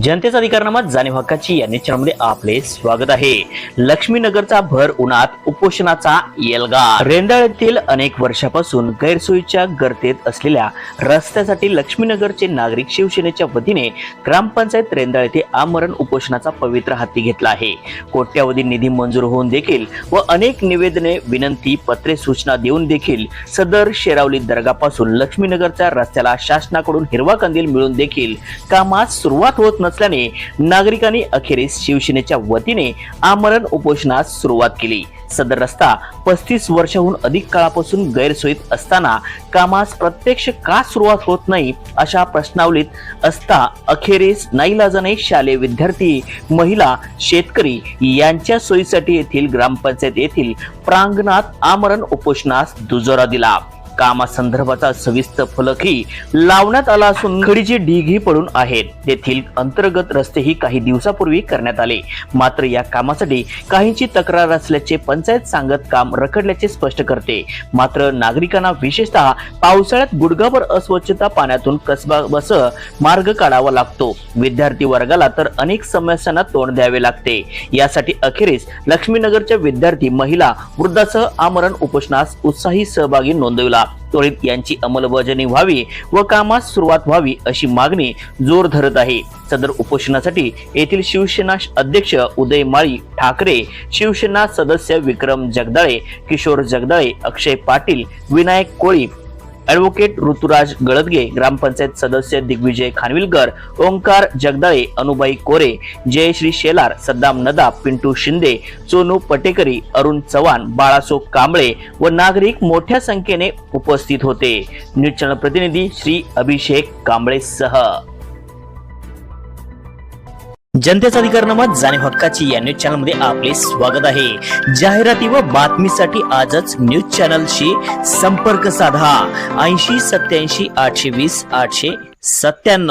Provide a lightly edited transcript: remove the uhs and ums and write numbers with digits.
जनतेचा अधिकारनामा जाणीव हक्काची या चॅनलमध्ये आपले स्वागत आहे। लक्ष्मीनगरचा भर उन्हात उपोषणाचा येलगार। रेंदाळ्यातील अनेक वर्षापासून गैरसोयीच्या गर्तेत असलेल्या रस्त्यासाठी लक्ष्मीनगरचे नागरिक शिवसेनेच्या वतीने ग्रामपंचायत रेंदाळ येथे आमरण उपोषणाचा पवित्र हाती घेतला आहे। कोट्यावधी निधी मंजूर होऊन देखील व अनेक निवेदने, विनंती पत्रे, सूचना देऊन देखील सदर शेरावली दर्गापासून लक्ष्मीनगरच्या रस्त्याला शासनाकडून हिरवा कंदील मिळून देखील कामास सुरुवात होत नसल्याने नागरिकांनी अखेरीस शिवसेनेच्या वतीने आमरण उपोषणास सुरुवात केली। सदर रस्ता 35 वर्षाहून अधिक काळापासून गैरसोयीत असताना कामास प्रत्यक्ष का सुरुवात होत नाही अशा प्रश्नावलीत असता अखेरीस नाईलाजाने शालेय विद्यार्थी, महिला, शेतकरी यांच्या सोयीसाठी येथील ग्रामपंचायत येथील प्रांगणात आमरण उपोषणास दुजोरा दिला। कामासंदर्भाचा सविस्तर फलकही लावण्यात आला असून खडीचे ढीगही पडून आहेत। तेथील अंतर्गत रस्तेही काही दिवसापूर्वी करण्यात आले, मात्र या कामासाठी काहींची तक्रार असल्याचे पंचायत सांगत काम रखडल्याचे स्पष्ट करते। मात्र नागरिकांना विशेषतः पावसाळ्यात गुडघाभर अस्वच्छता पाण्यातून कसबा बस मार्ग काढावा लागतो। विद्यार्थी वर्गाला तर अनेक समस्यांना तोंड द्यावे लागते। यासाठी अखेरीस लक्ष्मीनगरच्या विद्यार्थी, महिला, वृद्धासह आमरण उपोषणास उत्साही सहभागी नोंदविला। त्वरित यांची अंमलबजावणी व्हावी व कामास सुरुवात व्हावी अशी मागणी जोर धरत आहे। सदर उपोषणासाठी येथील शिवसेना अध्यक्ष उदय माळी ठाकरे, शिवसेना सदस्य विक्रम जगदाळे, किशोर जगदाळे, अक्षय पाटील, विनायक कोळी, ॲडव्होकेट ऋतुराज गळदगे, ग्रामपंचायत सदस्य दिग्विजय खानविलकर, ओंकार जगदाळे, अनुबाई कोरे, जयश्री शेलार, सद्दाम नदाब, पिंटू शिंदे, सोनू पटेकरी, अरुण चव्हाण, बाळासो कांबळे व नागरिक मोठ्या संख्येने उपस्थित होते। न्यूज चॅनल प्रतिनिधी श्री अभिषेक कांबळे सह। जनतेचा अधिकारनामा जाणीव हक्काची या न्यूज चॅनल मध्ये आपले स्वागत आहे। जाहिराती व बातमीसाठी आजच न्यूज चॅनलशी संपर्क साधा 80 87 820 897।